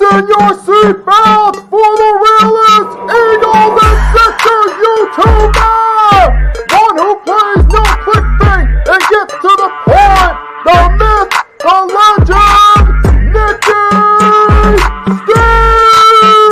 Fasten your seatbelts for the realest Eagles and Sixers YouTuber! One who plays no clickbait and gets to the point! The myth, the legend, Nicky Stees!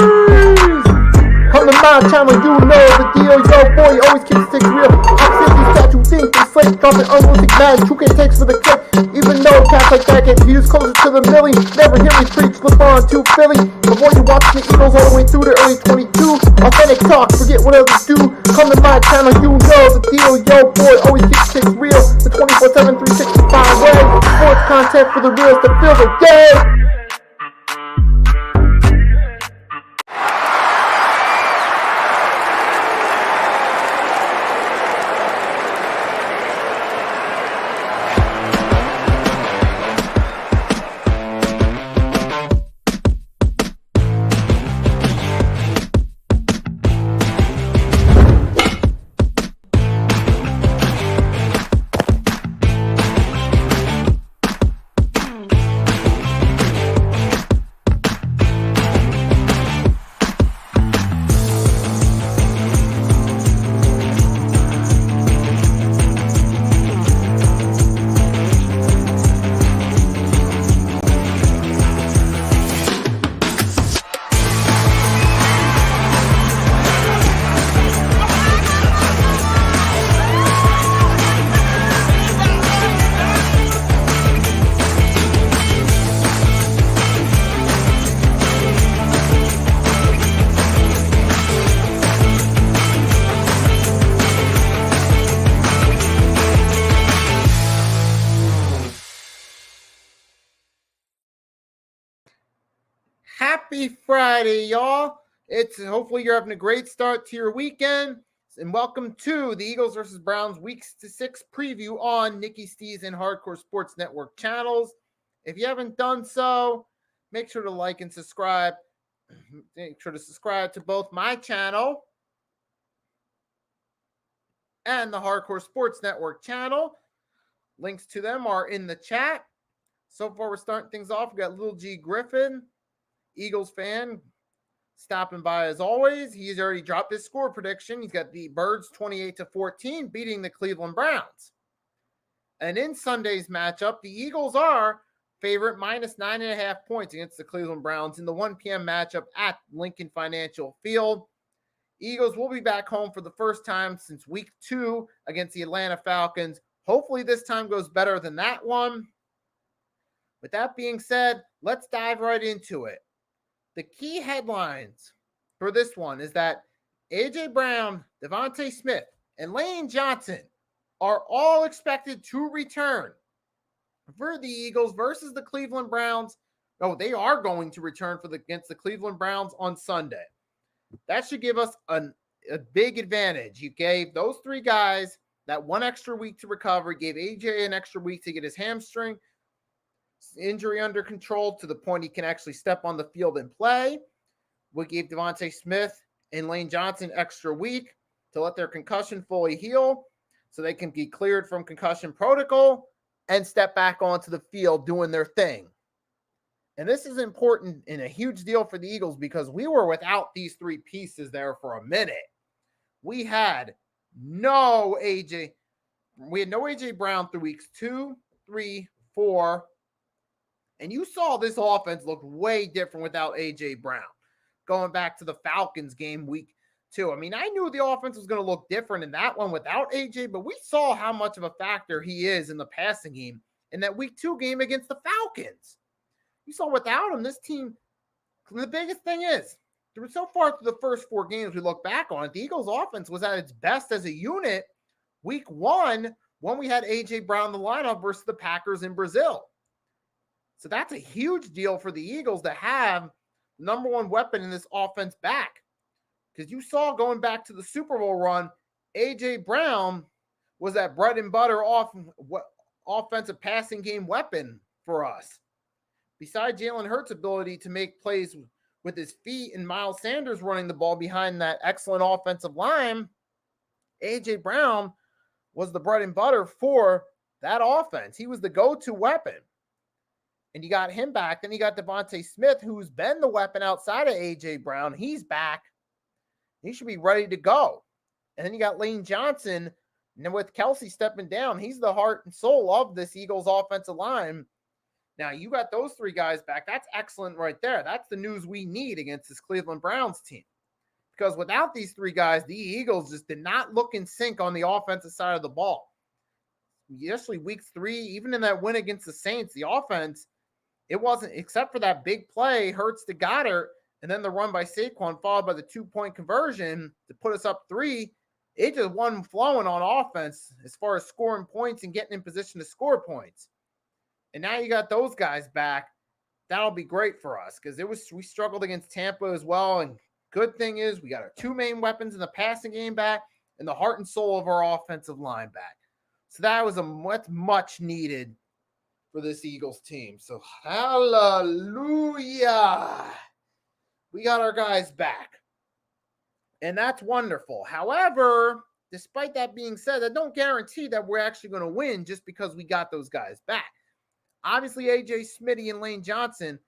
Come to my channel, you know the deal. Yo, boy, always keeps things real. I'm simply statue, think they slate, dropping unrealistic match. 2K takes for the clip. Even though cats like that get views closer to the millie, never hear me preach, flip on to Philly. Before you watch the Eagles all the way through the early 22, authentic talk, forget what others do. Come to my channel, you know the deal. Yo, boy, always keeps things real. The 24/7, 365 way. Sports content for the reals that feel the day. Happy Friday, y'all. Hopefully you're having a great start to your weekend. And welcome to the Eagles versus Browns Week 6 preview on Nicky Stees and Hardcore Sports Network channels. If you haven't done so, make sure to like and subscribe. Make sure to subscribe to both my channel and the Hardcore Sports Network channel. Links to them are in the chat. So far, we're starting things off. We got Little G Griffin, Eagles fan, stopping by as always. He's already dropped his score prediction. He's got the Birds 28-14 beating the Cleveland Browns. And in Sunday's matchup, the Eagles are favorite minus 9.5 points against the Cleveland Browns in the 1 p.m. matchup at Lincoln Financial Field. Eagles will be back home for the first time since week 2 against the Atlanta Falcons. Hopefully this time goes better than that one. With that being said, let's dive right into it. The key headlines for this one is that A.J. Brown, Devontae Smith, and Lane Johnson are all expected to return for the Eagles versus the Cleveland Browns. No, they are going to return against the Cleveland Browns on Sunday. That should give us a big advantage. You gave those three guys that one extra week to recover, gave A.J. an extra week to get his hamstring injury under control to the point he can actually step on the field and play. We gave Devontae Smith and Lane Johnson extra week to let their concussion fully heal so they can be cleared from concussion protocol and step back onto the field doing their thing. And this is important and a huge deal for the Eagles because we were without these three pieces there for a minute. We had no A.J. Brown through weeks 2, 3, 4. And you saw this offense look way different without A.J. Brown. Going back to the Falcons game week 2. I mean, I knew the offense was going to look different in that one without A.J., but we saw how much of a factor he is in the passing game in that week 2 game against the Falcons. You saw without him, this team, the biggest thing is, so far through the first 4 games we look back on it, the Eagles offense was at its best as a unit week 1 when we had A.J. Brown in the lineup versus the Packers in Brazil. So that's a huge deal for the Eagles to have the number one weapon in this offense back. Because you saw going back to the Super Bowl run, A.J. Brown was that bread and butter offensive passing game weapon for us. Besides Jalen Hurts' ability to make plays with his feet and Miles Sanders running the ball behind that excellent offensive line, A.J. Brown was the bread and butter for that offense. He was the go-to weapon. and you got him back. Then you got Devontae Smith, who's been the weapon outside of A.J. Brown. He's back. He should be ready to go. And then you got Lane Johnson, and then with Kelsey stepping down, he's the heart and soul of this Eagles offensive line. Now, you got those three guys back. That's excellent right there. That's the news we need against this Cleveland Browns team. Because without these three guys, the Eagles just did not look in sync on the offensive side of the ball. Especially week 3, even in that win against the Saints, the offense, it wasn't, except for that big play, Hurts to Goddard, and then the run by Saquon, followed by the 2-point conversion to put us up 3. It just wasn't flowing on offense as far as scoring points and getting in position to score points. And now you got those guys back. That'll be great for us because we struggled against Tampa as well. And good thing is we got our 2 main weapons in the passing game back and the heart and soul of our offensive line back. So that was much needed for this Eagles team. So hallelujah. We got our guys back. And that's wonderful. However, despite that being said, that don't guarantee that we're actually going to win just because we got those guys back. Obviously, A.J. Smitty and Lane Johnson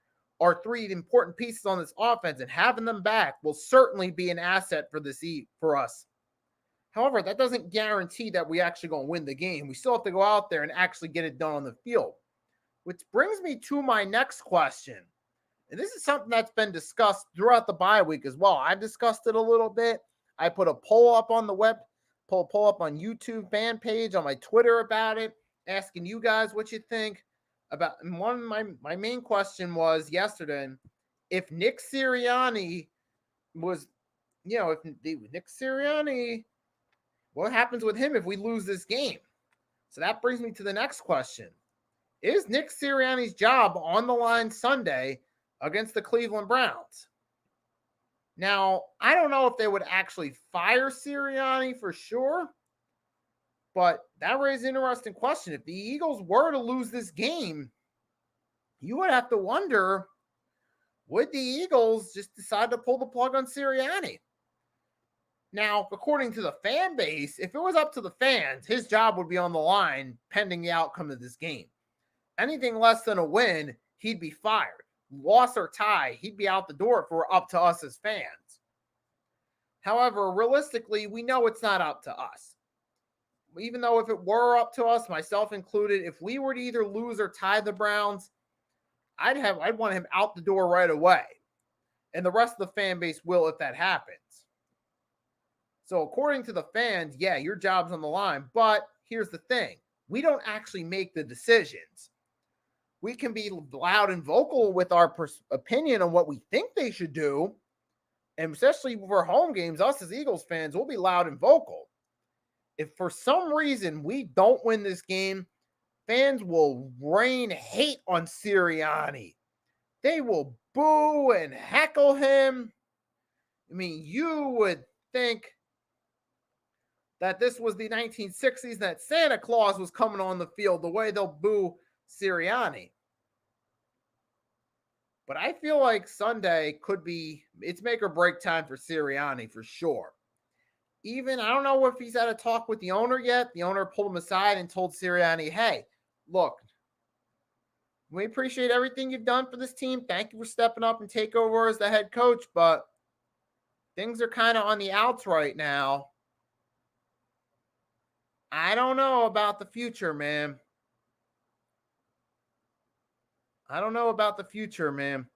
are 3 important pieces on this offense, and having them back will certainly be an asset for us. However, that doesn't guarantee that we actually going to win the game. We still have to go out there and actually get it done on the field. Which brings me to my next question. And this is something that's been discussed throughout the bye week as well. I discussed it a little bit. I put a poll up on the poll up on YouTube fan page, on my Twitter about it, asking you guys what you think about. And one of my main question was yesterday, if Nick Sirianni was, if Nick Sirianni, what happens with him if we lose this game? So that brings me to the next question. Is Nick Sirianni's job on the line Sunday against the Cleveland Browns? Now, I don't know if they would actually fire Sirianni for sure, but that raises an interesting question. If the Eagles were to lose this game, you would have to wonder, would the Eagles just decide to pull the plug on Sirianni? Now, according to the fan base, if it was up to the fans, his job would be on the line pending the outcome of this game. Anything less than a win, he'd be fired. Loss or tie, he'd be out the door if it were up to us as fans. However, realistically, we know it's not up to us. Even though if it were up to us, myself included, if we were to either lose or tie the Browns, I'd want him out the door right away. And the rest of the fan base will if that happens. So according to the fans, yeah, your job's on the line. But here's the thing. We don't actually make the decisions. We can be loud and vocal with our opinion on what we think they should do. And especially for home games, us as Eagles fans, we'll be loud and vocal. If for some reason we don't win this game, fans will rain hate on Sirianni. They will boo and heckle him. I mean, you would think that this was the 1960s, that Santa Claus was coming on the field the way they'll boo Sirianni. But I feel like Sunday could be, it's make or break time for Sirianni for sure. Even, I don't know if he's had a talk with the owner yet. The owner pulled him aside and told Sirianni, hey, look, we appreciate everything you've done for this team. Thank you for stepping up and take over as the head coach, but things are kind of on the outs right now. I don't know about the future, man. I don't know about the future, man.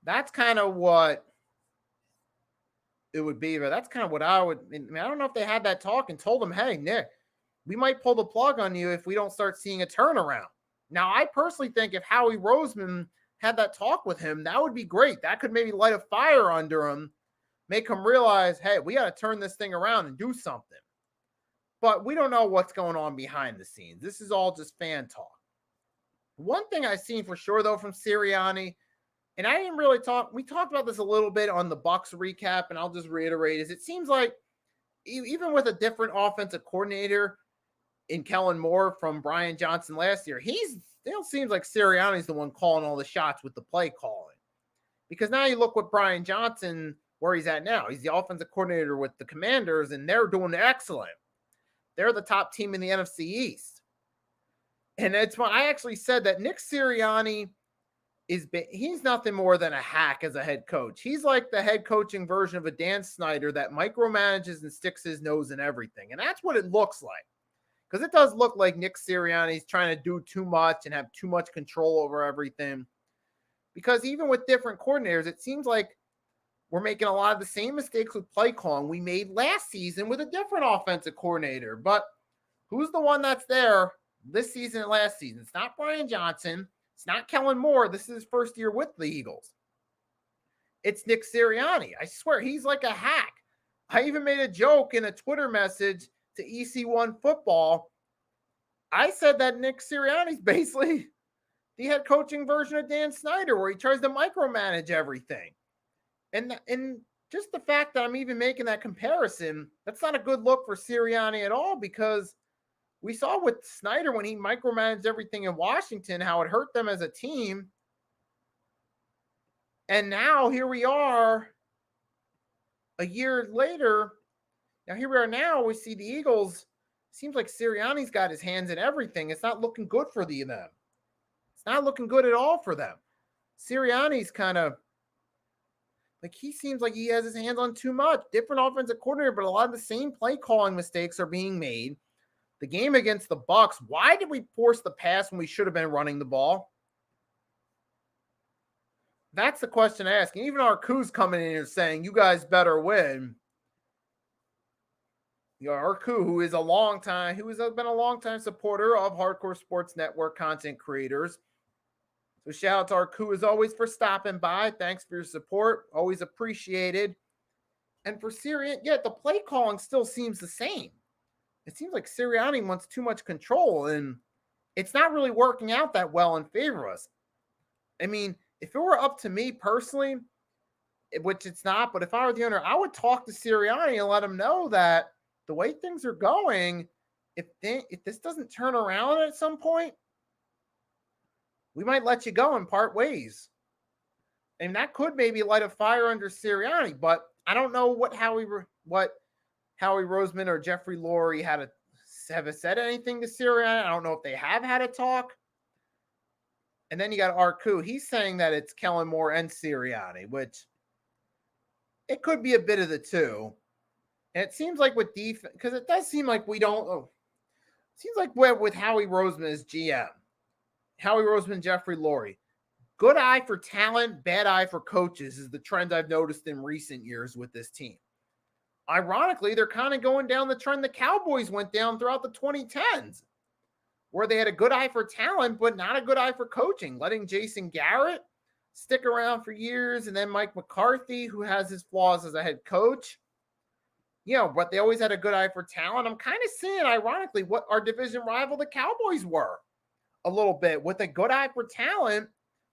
That's kind of what it would be, but that's kind of what I would. I mean, I don't know if they had that talk and told him, hey, Nick, we might pull the plug on you if we don't start seeing a turnaround. Now, I personally think if Howie Roseman had that talk with him, that would be great. That could maybe light a fire under him, make him realize, hey, we got to turn this thing around and do something. But we don't know what's going on behind the scenes. This is all just fan talk. One thing I've seen for sure, though, from Sirianni, and I didn't really talk, we talked about this a little bit on the Bucks recap, and I'll just reiterate, is it seems like even with a different offensive coordinator in Kellen Moore from Brian Johnson last year, still seems like Sirianni's the one calling all the shots with the play calling. Because now you look what Brian Johnson, where he's at now. He's the offensive coordinator with the Commanders, and they're doing excellent. They're the top team in the NFC East. And it's why I actually said that Nick Sirianni he's nothing more than a hack as a head coach. He's like the head coaching version of a Dan Snyder that micromanages and sticks his nose in everything. And that's what it looks like. Because it does look like Nick Sirianni's trying to do too much and have too much control over everything. Because even with different coordinators, it seems like we're making a lot of the same mistakes with play calling we made last season with a different offensive coordinator. But who's the one that's there this season and last season? It's not Brian Johnson. It's not Kellen Moore. This is his first year with the Eagles. It's Nick Sirianni. I swear, he's like a hack. I even made a joke in a Twitter message to EC1 Football. I said that Nick Sirianni's basically the head coaching version of Dan Snyder, where he tries to micromanage everything. And just the fact that I'm even making that comparison, that's not a good look for Sirianni at all, because we saw with Snyder when he micromanaged everything in Washington, how it hurt them as a team. And now here we are a year later. Now here we are now. We see the Eagles. Seems like Sirianni's got his hands in everything. It's not looking good for them. It's not looking good at all for them. Sirianni's kind of like, he seems like he has his hands on too much. Different offensive coordinator, but a lot of the same play calling mistakes are being made. The game against the Bucks, why did we force the pass when we should have been running the ball? That's the question I ask. And even Arku's coming in here saying, you guys better win. You know, Arku, who has been a long time supporter of Hardcore Sports Network content creators. So shout out to Arku as always for stopping by. Thanks for your support. Always appreciated. And for Sirianni, the play calling still seems the same. It seems like Sirianni wants too much control, and it's not really working out that well in favor of us. I mean, if it were up to me personally, which it's not, but if I were the owner, I would talk to Sirianni and let him know that the way things are going, if this doesn't turn around at some point, we might let you go and part ways. And that could maybe light a fire under Sirianni, but I don't know what Howie Roseman or Jeffrey Lurie have said anything to Sirianni. I don't know if they have had a talk. And then you got Arku. He's saying that it's Kellen Moore and Sirianni, which it could be a bit of the two. And it seems like with defense, because it does seem like we don't. It seems like with Howie Roseman as GM, Howie Roseman, Jeffrey Lurie, good eye for talent, bad eye for coaches is the trend I've noticed in recent years with this team. Ironically, they're kind of going down the trend the Cowboys went down throughout the 2010s, where they had a good eye for talent, but not a good eye for coaching, letting Jason Garrett stick around for years, and then Mike McCarthy, who has his flaws as a head coach. But they always had a good eye for talent. I'm kind of seeing, ironically, what our division rival, the Cowboys, were a little bit, with a good eye for talent,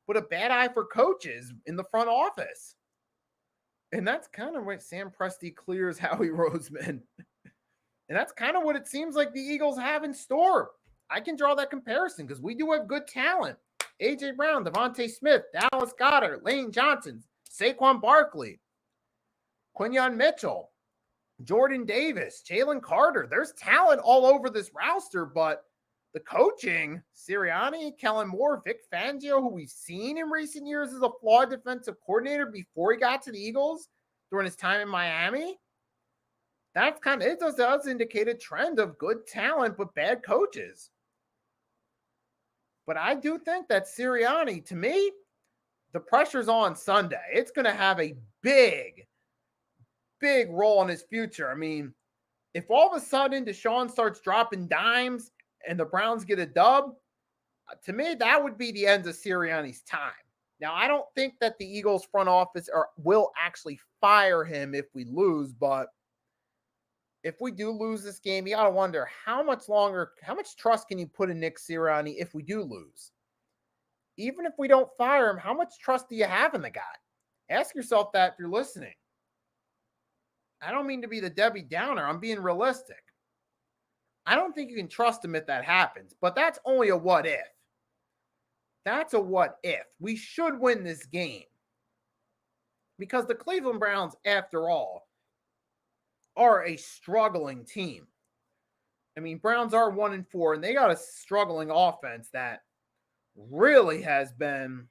but a bad eye for coaches in the front office. And that's kind of what Sam Presti clears Howie Roseman. And that's kind of what it seems like the Eagles have in store. I can draw that comparison because we do have good talent. A.J. Brown, Devontae Smith, Dallas Goedert, Lane Johnson, Saquon Barkley, Quinyon Mitchell, Jordan Davis, Jalen Carter. There's talent all over this roster, but the coaching, Sirianni, Kellen Moore, Vic Fangio, who we've seen in recent years as a flawed defensive coordinator before he got to the Eagles during his time in Miami, that's it does indicate a trend of good talent but bad coaches. But I do think that Sirianni, to me, the pressure's on Sunday. It's going to have a big role in his future. I mean, if all of a sudden Deshaun starts dropping dimes and the Browns get a dub, to me, that would be the end of Sirianni's time. Now, I don't think that the Eagles front office will actually fire him if we lose, but if we do lose this game, you got to wonder how much trust can you put in Nick Sirianni if we do lose? Even if we don't fire him, how much trust do you have in the guy? Ask yourself that if you're listening. I don't mean to be the Debbie Downer. I'm being realistic. I don't think you can trust him if that happens, but that's only a what if. That's a what if. We should win this game because the Cleveland Browns, after all, are a struggling team. I mean, Browns are 1-4, and they got a struggling offense that really has been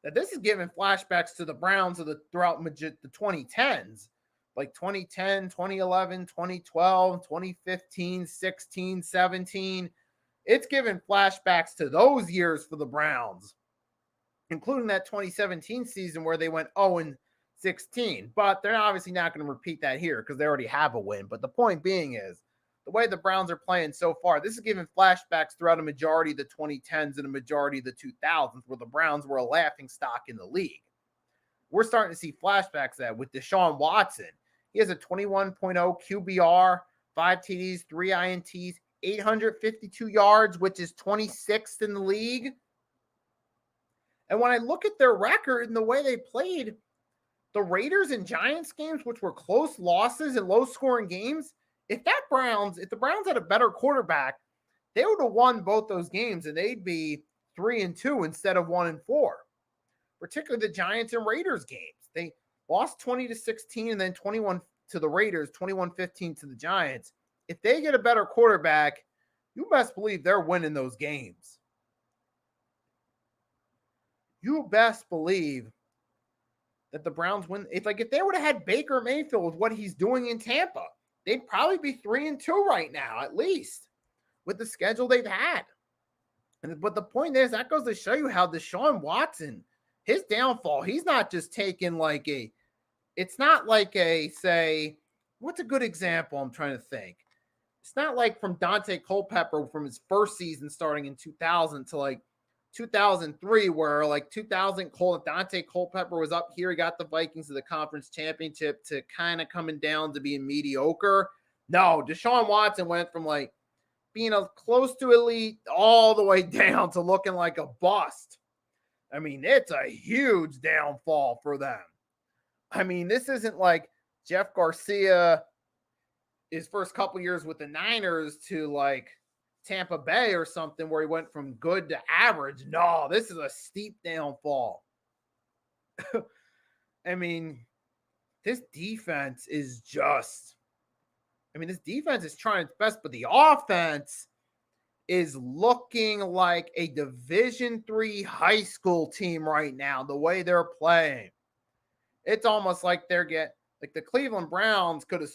that this is giving flashbacks to the Browns of the throughout the 2010s, like 2010, 2011, 2012, 2015, 16, 17. It's giving flashbacks to those years for the Browns, including that 2017 season where they went 0-16. But they're obviously not going to repeat that here because they already have a win. But the point being is, the way the Browns are playing so far, this is giving flashbacks throughout a majority of the 2010s and a majority of the 2000s, where the Browns were a laughing stock in the league. We're starting to see flashbacks of that with Deshaun Watson. He has a 21.0 QBR, 5 TDs, 3 INTs, 852 yards, which is 26th in the league. And when I look at their record and the way they played, the Raiders and Giants games, which were close losses and low-scoring games, if the Browns had a better quarterback, they would have won both those games and they'd be 3-2 instead of 1-4. Particularly the Giants and Raiders games. They lost 20-16 and then 21 to the Raiders, 21-15 to the Giants. If they get a better quarterback, you best believe they're winning those games. You best believe that the Browns win. If they would have had Baker Mayfield with what he's doing in Tampa, they'd probably be 3-2 right now, at least, with the schedule they've had. But the point is, that goes to show you how Deshaun Watson, his downfall, he's not just taking it's not like say, what's a good example I'm trying to think? It's not like from Dante Culpepper from his first season starting in 2000 to 2003, where 2000 Dante Culpepper was up here. He got the Vikings to the conference championship to kind of coming down to being mediocre. No, Deshaun Watson went from being a close to elite all the way down to looking like a bust. I mean, it's a huge downfall for them. I mean, this isn't like Jeff Garcia, his first couple years with the Niners, to Tampa Bay or something where he went from good to average. No, this is a steep downfall. I mean, this defense is this defense is trying its best, but the offense is looking like a Division III high school team right now, the way they're playing. It's almost like the Cleveland Browns could have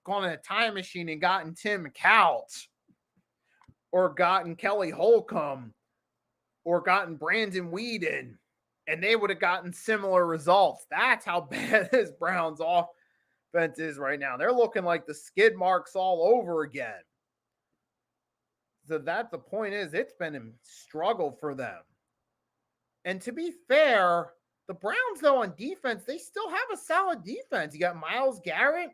gone in a time machine and gotten Tim Couch, or gotten Kelly Holcomb, or gotten Brandon Weeden, and they would have gotten similar results. That's how bad this Browns offense is right now. They're looking like the skid marks all over again. So the point is, it's been a struggle for them. And to be fair, the Browns, though, on defense, they still have a solid defense. You got Myles Garrett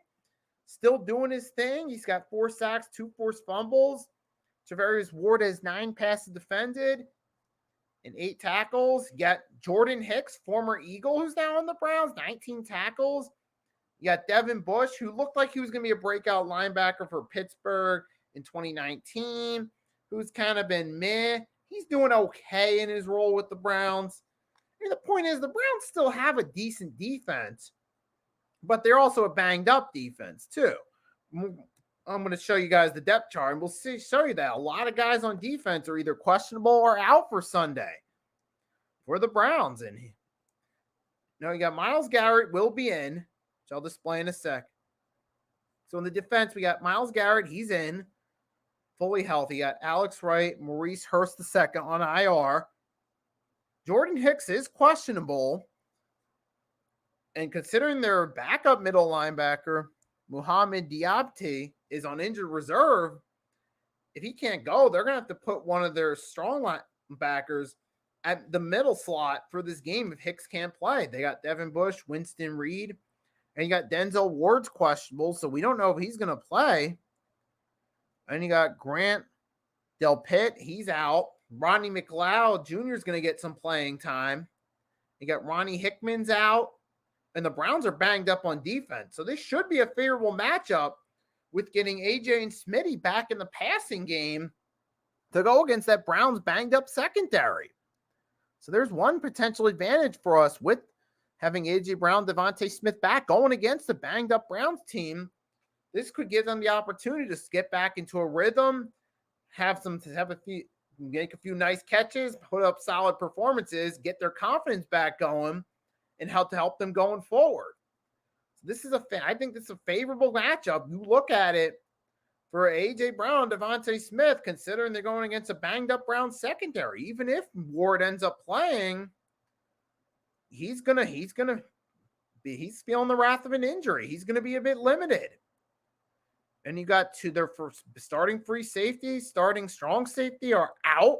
still doing his thing. He's got 4 sacks, 2 forced fumbles. Travarius Ward has 9 passes defended and 8 tackles. You got Jordan Hicks, former Eagle, who's now on the Browns, 19 tackles. You got Devin Bush, who looked like he was going to be a breakout linebacker for Pittsburgh in 2019, who's kind of been meh. He's doing okay in his role with the Browns. And the point is, the Browns still have a decent defense, but they're also a banged up defense too. I'm going to show you guys the depth chart, and we'll show you that a lot of guys on defense are either questionable or out for Sunday for the Browns. And you got Myles Garrett will be in, which I'll display in a sec. So in the defense, we got Myles Garrett. He's in, fully healthy. You got Alex Wright, Maurice Hurst II on IR. Jordan Hicks is questionable. And considering their backup middle linebacker, Muhammad Diabte, is on injured reserve, if he can't go, they're going to have to put one of their strong linebackers at the middle slot for this game if Hicks can't play. They got Devin Bush, Winston Reed, and you got Denzel Ward's questionable, so we don't know if he's going to play. And you got Grant Delpit, he's out. Rodney McLeod Jr. is going to get some playing time. You got Ronnie Hickman's out. And the Browns are banged up on defense. So this should be a favorable matchup with getting AJ and Smitty back in the passing game to go against that Browns banged up secondary. So there's one potential advantage for us with having AJ Brown, Devontae Smith back going against the banged up Browns team this could give them the opportunity to get back into a rhythm, make a few nice catches, put up solid performances, get their confidence back going, and help them going forward. I think this is a favorable matchup. You look at it for AJ Brown, Devontae Smith, considering they're going against a banged up Brown secondary. Even if Ward ends up playing, he's feeling the wrath of an injury. He's gonna be a bit limited. And you got their first starting free safety, starting strong safety are out.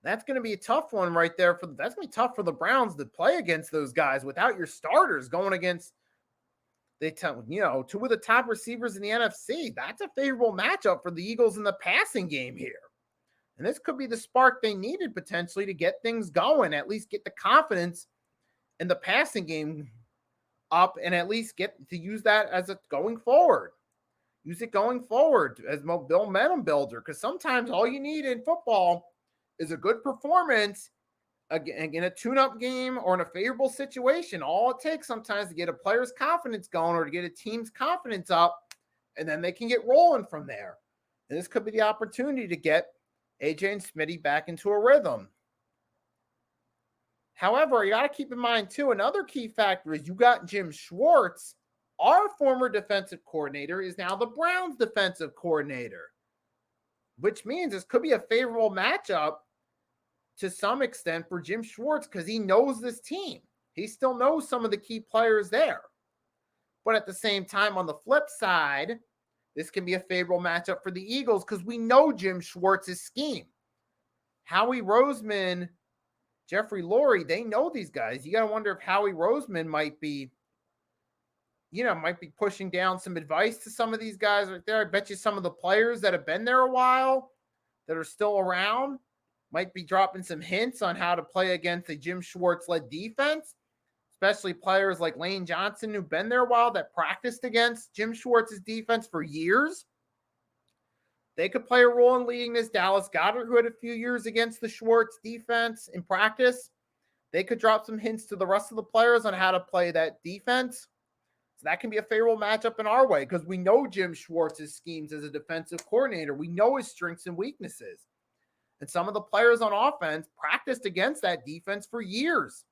That's going to be a tough one right there. That's going to be tough for the Browns to play against those guys without your starters going against two of the top receivers in the NFC. That's a favorable matchup for the Eagles in the passing game here. And this could be the spark they needed potentially to get things going, at least get the confidence in the passing game up, and at least get to use that as going forward. Use it going forward as momentum builder, because sometimes all you need in football is a good performance in a tune-up game or in a favorable situation. All it takes sometimes to get a player's confidence going or to get a team's confidence up, and then they can get rolling from there. And this could be the opportunity to get AJ and Smitty back into a rhythm. However, you got to keep in mind, too, another key factor is you got Jim Schwartz, our former defensive coordinator, is now the Browns defensive coordinator, which means this could be a favorable matchup to some extent for Jim Schwartz because he knows this team. He still knows some of the key players there. But at the same time, on the flip side, this can be a favorable matchup for the Eagles because we know Jim Schwartz's scheme. Howie Roseman, Jeffrey Lurie, they know these guys. You got to wonder if Howie Roseman might be pushing down some advice to some of these guys right there. I bet you some of the players that have been there a while that are still around might be dropping some hints on how to play against a Jim Schwartz-led defense, especially players like Lane Johnson who've been there a while that practiced against Jim Schwartz's defense for years. They could play a role in leading this. Dallas Goedert, who had a few years against the Schwartz defense in practice, they could drop some hints to the rest of the players on how to play that defense. So that can be a favorable matchup in our way because we know Jim Schwartz's schemes as a defensive coordinator. We know his strengths and weaknesses. And some of the players on offense practiced against that defense for years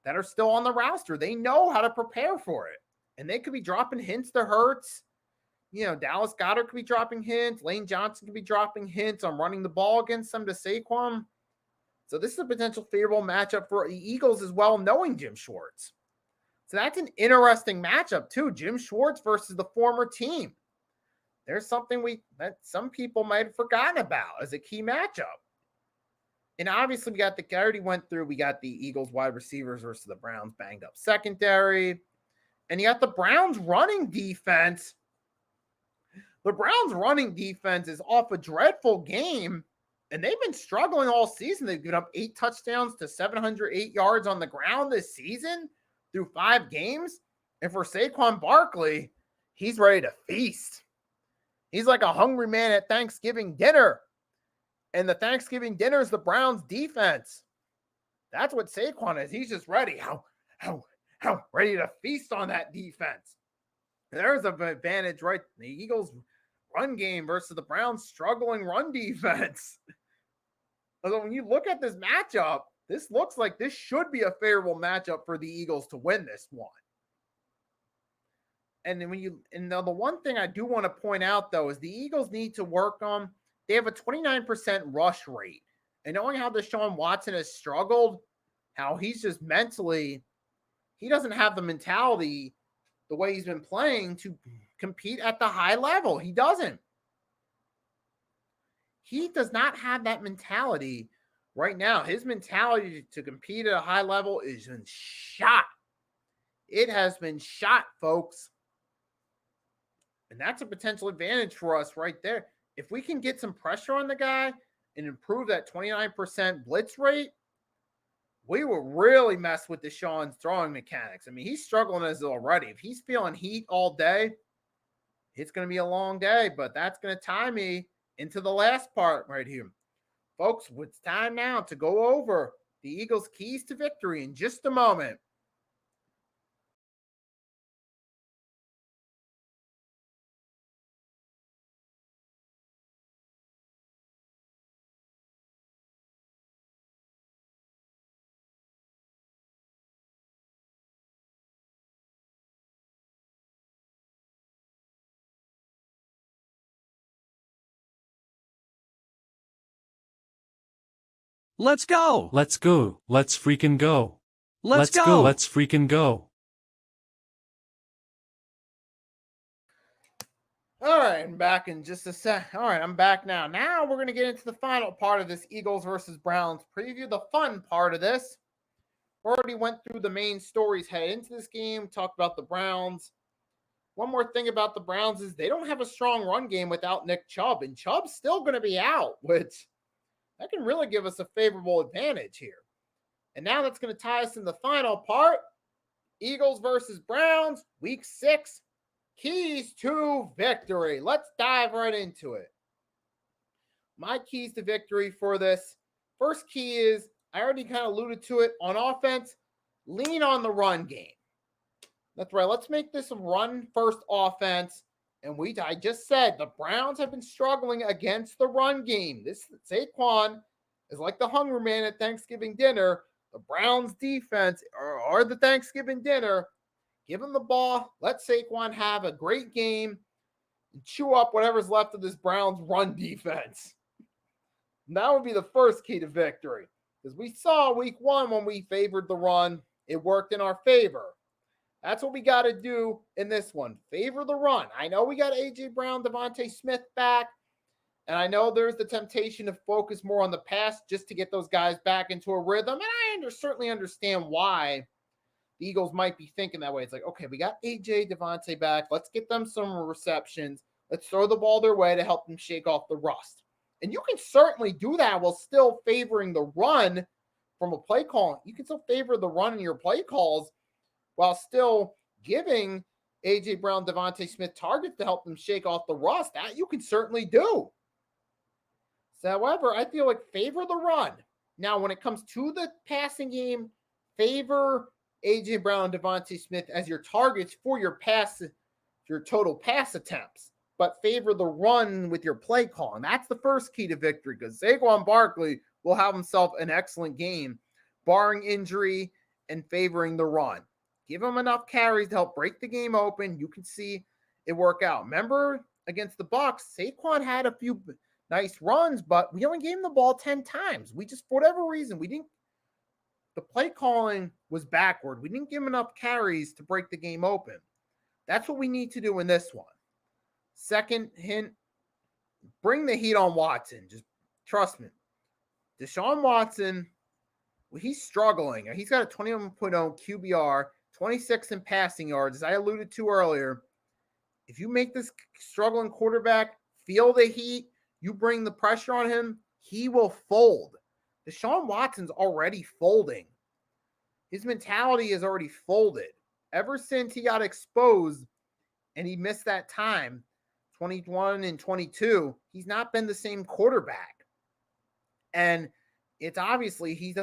that are still on the roster. They know how to prepare for it. And they could be dropping hints to Hurts. Dallas Goedert could be dropping hints. Lane Johnson could be dropping hints on running the ball against them to Saquon. So this is a potential favorable matchup for the Eagles as well, knowing Jim Schwartz. So that's an interesting matchup too. Jim Schwartz versus the former team. There's something that some people might have forgotten about as a key matchup. And obviously I already went through, we got the Eagles wide receivers versus the Browns banged up secondary. And you got the Browns running defense. The Browns running defense is off a dreadful game, and they've been struggling all season. They've given up 8 touchdowns to 708 yards on the ground this season through 5 games. And for Saquon Barkley, he's ready to feast. He's like a hungry man at Thanksgiving dinner. And the Thanksgiving dinner is the Browns defense. That's what Saquon is. He's just ready. How ready to feast on that defense. There's an advantage, right? The Eagles run game versus the Browns struggling run defense. Although when you look at this matchup, this looks like this should be a favorable matchup for the Eagles to win this one. And then the one thing I do want to point out though is the Eagles need to work on. They have a 29% rush rate, and knowing how Deshaun Watson has struggled, how he's just mentally, he doesn't have the mentality the way he's been playing to compete at the high level. He doesn't. He does not have that mentality right now. His mentality to compete at a high level is been shot. It has been shot, folks. And that's a potential advantage for us right there. If we can get some pressure on the guy and improve that 29% blitz rate, we will really mess with Deshaun's throwing mechanics. I mean, he's struggling as already. If he's feeling heat all day, it's going to be a long day, but that's going to tie me into the last part right here. Folks, it's time now to go over the Eagles' keys to victory in just a moment. Let's go. Let's go. Let's freaking go. Let's go. Let's freaking go. All right, I'm back in just a sec. All right, I'm back now. Now we're going to get into the final part of this Eagles versus Browns preview, the fun part of this. We already went through the main stories headed into this game, talked about the Browns. One more thing about the Browns is they don't have a strong run game without Nick Chubb, and Chubb's still going to be out, which that can really give us a favorable advantage here. And now that's going to tie us in the final part. Eagles versus Browns, week 6. Keys to victory. Let's dive right into it. My keys to victory for this first key is, I already kind of alluded to it, on offense, lean on the run game. That's right. Let's make this a run-first offense. And I just said the Browns have been struggling against the run game. This Saquon is like the hungry man at Thanksgiving dinner. The Browns defense are the Thanksgiving dinner. Give him the ball. Let Saquon have a great game and chew up whatever's left of this Browns run defense. And that would be the first key to victory. Because we saw week 1 when we favored the run, it worked in our favor. That's what we got to do in this one. Favor the run. I know we got A.J. Brown, Devontae Smith back. And I know there's the temptation to focus more on the pass just to get those guys back into a rhythm. And I certainly understand why the Eagles might be thinking that way. It's like, okay, we got A.J. Devontae back. Let's get them some receptions. Let's throw the ball their way to help them shake off the rust. And you can certainly do that while still favoring the run from a play call. You can still favor the run in your play calls while still giving A.J. Brown, Devontae Smith targets to help them shake off the rust. That you can certainly do. So, however, I feel like favor the run. Now, when it comes to the passing game, favor A.J. Brown and Devontae Smith as your targets for your total pass attempts, but favor the run with your play call. And that's the first key to victory, because Saquon Barkley will have himself an excellent game, barring injury and favoring the run. Give him enough carries to help break the game open. You can see it work out. Remember, against the Bucs, Saquon had a few nice runs, but we only gave him the ball 10 times. We just, for whatever reason, the play calling was backward. We didn't give him enough carries to break the game open. That's what we need to do in this one. Second hint, bring the heat on Watson. Just trust me. Deshaun Watson, he's struggling. He's got a 21.0 QBR, 26 in passing yards, as I alluded to earlier. If you make this struggling quarterback feel the heat, you bring the pressure on him, he will fold. Deshaun Watson's already folding. His mentality is already folded. Ever since he got exposed and he missed that time, 21 and 22, he's not been the same quarterback. And it's obviously he's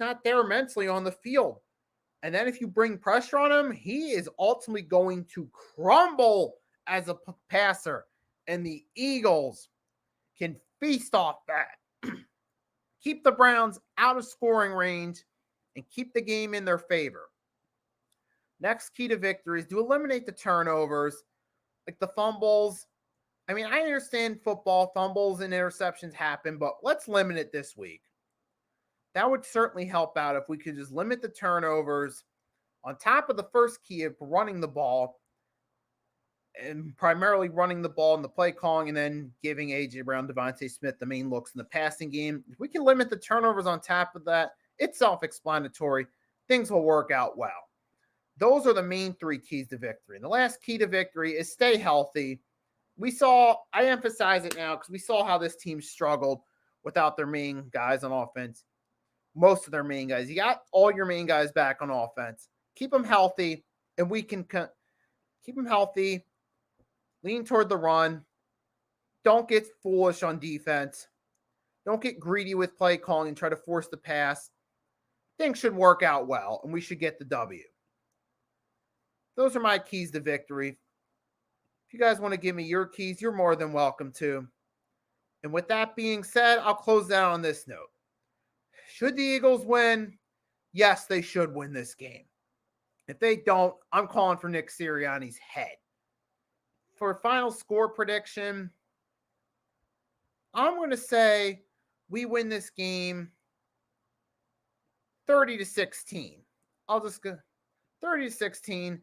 not there mentally on the field. And then if you bring pressure on him, he is ultimately going to crumble as a passer. And the Eagles can feast off that. Keep the Browns out of scoring range and keep the game in their favor. Next key to victory is to eliminate the turnovers, like the fumbles. I mean, I understand football, fumbles and interceptions happen, but let's limit it this week. That would certainly help out if we could just limit the turnovers on top of the first key of running the ball, and primarily running the ball in the play calling, and then giving A.J. Brown, Devontae Smith the main looks in the passing game. If we can limit the turnovers on top of that, it's self-explanatory. Things will work out well. Those are the main 3 keys to victory. And the last key to victory is stay healthy. I emphasize it now because we saw how this team struggled without their main guys on offense. Most of their main guys. You got all your main guys back on offense. Keep them healthy, and we can keep them healthy. Lean toward the run. Don't get foolish on defense. Don't get greedy with play calling and try to force the pass. Things should work out well, and we should get the W. Those are my keys to victory. If you guys want to give me your keys, you're more than welcome to. And with that being said, I'll close down on this note. Should the Eagles win? Yes, they should win this game. If they don't, I'm calling for Nick Sirianni's head. For a final score prediction, I'm going to say we win this game 30-16. I'll just go 30-16.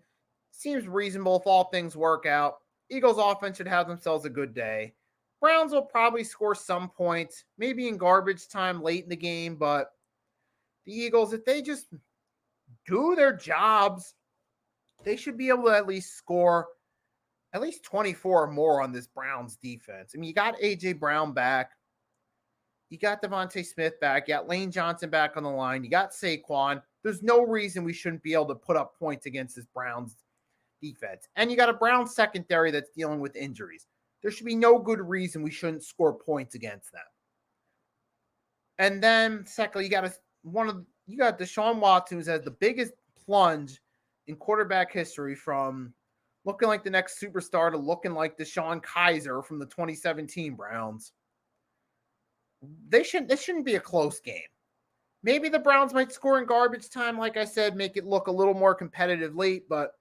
Seems reasonable if all things work out. Eagles offense should have themselves a good day. Browns will probably score some points, maybe in garbage time late in the game, but the Eagles, if they just do their jobs, they should be able to at least score at least 24 or more on this Browns defense. I mean, you got A.J. Brown back. You got Devontae Smith back. You got Lane Johnson back on the line. You got Saquon. There's no reason we shouldn't be able to put up points against this Browns defense. And you got a Browns secondary that's dealing with injuries. There should be no good reason we shouldn't score points against them. And then, secondly, you got Deshaun Watson, who has the biggest plunge in quarterback history from looking like the next superstar to looking like Deshaun Kaiser from the 2017 Browns. This shouldn't be a close game. Maybe the Browns might score in garbage time, like I said, make it look a little more competitive late, but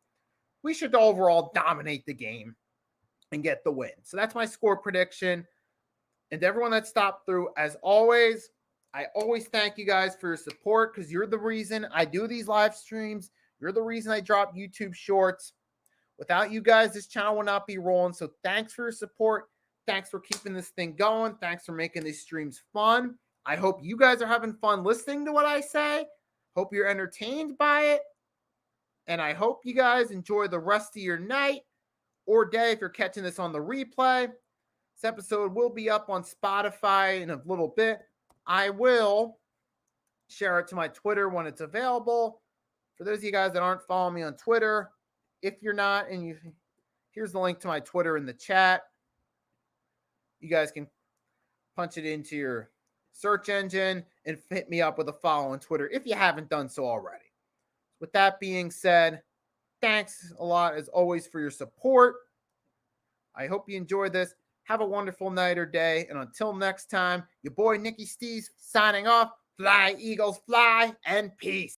we should overall dominate the game and get the win. So that's my score prediction. And to everyone that stopped through, as always, I always thank you guys for your support because you're the reason I do these live streams. You're the reason I drop YouTube shorts. Without you guys, this channel would not be rolling. So thanks for your support. Thanks for keeping this thing going. Thanks for making these streams fun. I hope you guys are having fun listening to what I say. Hope you're entertained by it. And I hope you guys enjoy the rest of your night or day if you're catching this on the replay. This episode will be up on Spotify in a little bit. I will share it to my Twitter when it's available. For those of you guys that aren't following me on Twitter, if you're not, here's the link to my Twitter in the chat. You guys can punch it into your search engine and hit me up with a follow on Twitter if you haven't done so already. With that being said, thanks a lot as always for your support. I hope you enjoyed this. Have a wonderful night or day. And until next time, your boy Nicky Steves signing off. Fly, Eagles, fly, and peace.